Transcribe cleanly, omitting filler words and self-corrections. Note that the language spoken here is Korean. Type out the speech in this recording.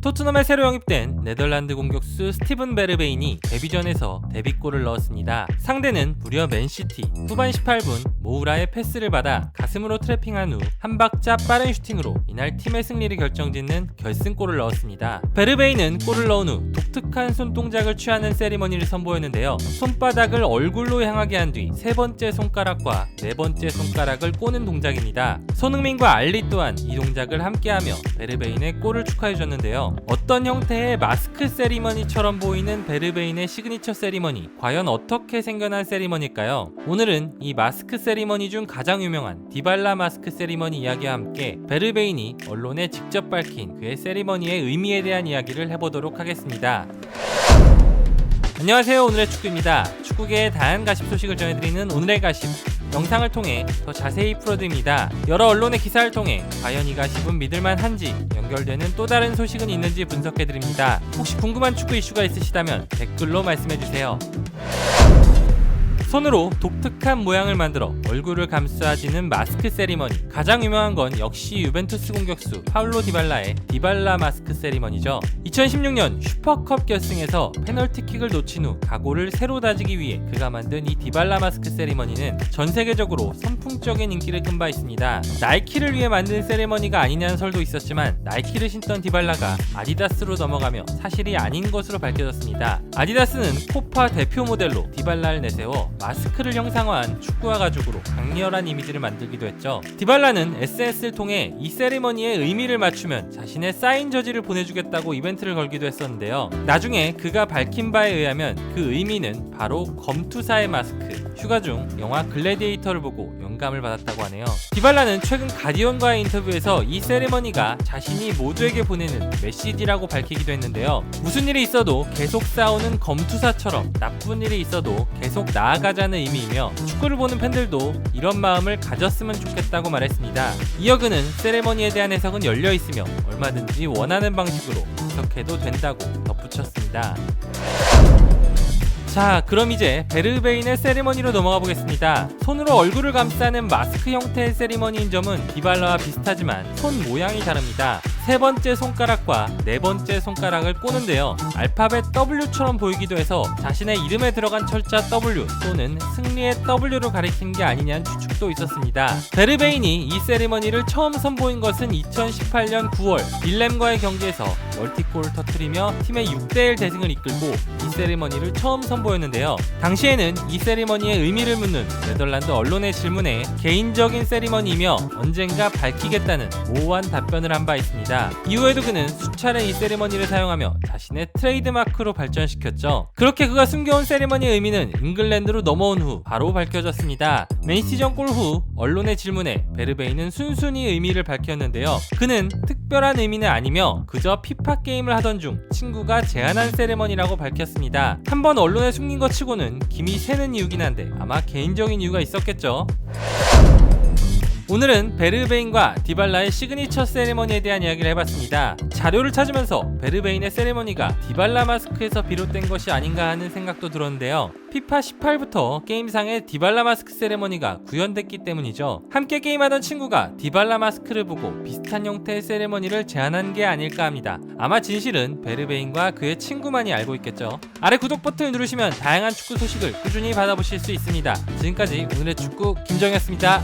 토트넘에 새로 영입된 네덜란드 공격수 스티븐 베르베인이 데뷔전에서 데뷔골을 넣었습니다. 상대는 무려 맨시티. 후반 18분 모우라의 패스를 받아 가슴으로 트래핑한 후 한 박자 빠른 슈팅으로 이날 팀의 승리를 결정짓는 결승골을 넣었습니다. 베르베인은 골을 넣은 후 독특한 손동작을 취하는 세리머니를 선보였는데요. 손바닥을 얼굴로 향하게 한 뒤 세 번째 손가락과 네 번째 손가락을 꼬는 동작입니다. 손흥민과 알리 또한 이 동작을 함께하며 베르베인의 골을 축하해줬는데요. 어떤 형태의 마스크 세리머니처럼 보이는 베르베인의 시그니처 세리머니, 과연 어떻게 생겨난 세리머니일까요? 오늘은 이 마스크 세리머니 중 가장 유명한 디발라 마스크 세리머니 이야기와 함께 베르베인이 언론에 직접 밝힌 그의 세리머니의 의미에 대한 이야기를 해보도록 하겠습니다. 안녕하세요, 오늘의 축구입니다. 축구계의 다양한 가십 소식을 전해드리는 오늘의 가십, 영상을 통해 더 자세히 풀어드립니다. 여러 언론의 기사를 통해 과연 이 가십은 믿을만한지, 연결되는 또 다른 소식은 있는지 분석해드립니다. 혹시 궁금한 축구 이슈가 있으시다면 댓글로 말씀해주세요. 손으로 독특한 모양을 만들어 얼굴을 감싸지는 마스크 세리머니. 가장 유명한 건 역시 유벤투스 공격수 파울로 디발라의 디발라 마스크 세리머니죠. 2016년 슈퍼컵 결승에서 페널티킥을 놓친 후 각오를 새로 다지기 위해 그가 만든 이 디발라 마스크 세리머니는 전 세계적으로 선풍적인 인기를 끈 바 있습니다. 나이키를 위해 만든 세리머니가 아니냐는 설도 있었지만 나이키를 신던 디발라가 아디다스로 넘어가며 사실이 아닌 것으로 밝혀졌습니다. 아디다스는 코파 대표 모델로 디발라를 내세워 마스크를 형상화한 축구화 가죽으로 강렬한 이미지를 만들기도 했죠. 디발라는 SNS를 통해 이 세리머니의 의미를 맞추면 자신의 사인 저지를 보내주겠다고 이벤트를 걸기도 했었는데요. 나중에 그가 밝힌 바에 의하면 그 의미는 바로 검투사의 마스크. 휴가 중 영화 글래디에이터를 보고 영감을 받았다고 하네요. 디발라는 최근 가디언과의 인터뷰에서 이 세리머니가 자신이 모두에게 보내는 메시지라고 밝히기도 했는데요. 무슨 일이 있어도 계속 싸우는 검투사처럼 나쁜 일이 있어도 계속 나아가자는 의미이며 축구를 보는 팬들도 이런 마음을 가졌으면 좋겠다고 말했습니다. 이어 그는 세리머니에 대한 해석은 열려있으며 얼마든지 원하는 방식으로 해석해도 된다고 덧붙였습니다. 자, 그럼 이제 베르베인의 세리머니로 넘어가 보겠습니다. 손으로 얼굴을 감싸는 마스크 형태의 세리머니인 점은 디발라와 비슷하지만 손 모양이 다릅니다. 세 번째 손가락과 네 번째 손가락을 꼬는데요. 알파벳 W처럼 보이기도 해서 자신의 이름에 들어간 철자 W 또는 승리의 W로 가리킨 게 아니냐는 추측도 있었습니다. 베르베인이 이 세리머니를 처음 선보인 것은 2018년 9월 빌렘과의 경기에서 멀티골을 터뜨리며 팀의 6대1 대승을 이끌고 이 세리머니를 처음 선보였는데요. 당시에는 이 세리머니의 의미를 묻는 네덜란드 언론의 질문에 개인적인 세리머니이며 언젠가 밝히겠다는 모호한 답변을 한 바 있습니다. 이후에도 그는 수차례 이 세리머니를 사용하며 자신의 트레이드마크로 발전시켰죠. 그렇게 그가 숨겨온 세리머니의 의미는 잉글랜드로 넘어온 후 바로 밝혀졌습니다. 맨시티전 골 후 언론의 질문에 베르베인은 순순히 의미를 밝혔는데요. 그는 특별한 의미는 아니며 그저 피파 게임을 하던 중 친구가 제안한 세리머니라고 밝혔습니다. 한번 언론에 숨긴 것 치고는 김이 새는 이유긴 한데 아마 개인적인 이유가 있었겠죠. 오늘은 베르베인과 디발라의 시그니처 세리머니에 대한 이야기를 해봤습니다. 자료를 찾으면서 베르베인의 세리머니가 디발라 마스크에서 비롯된 것이 아닌가 하는 생각도 들었는데요. 피파 18부터 게임상에 디발라 마스크 세리머니가 구현됐기 때문이죠. 함께 게임하던 친구가 디발라 마스크를 보고 비슷한 형태의 세리머니를 제안한 게 아닐까 합니다. 아마 진실은 베르베인과 그의 친구만이 알고 있겠죠. 아래 구독 버튼을 누르시면 다양한 축구 소식을 꾸준히 받아보실 수 있습니다. 지금까지 오늘의 축구 김정이었습니다.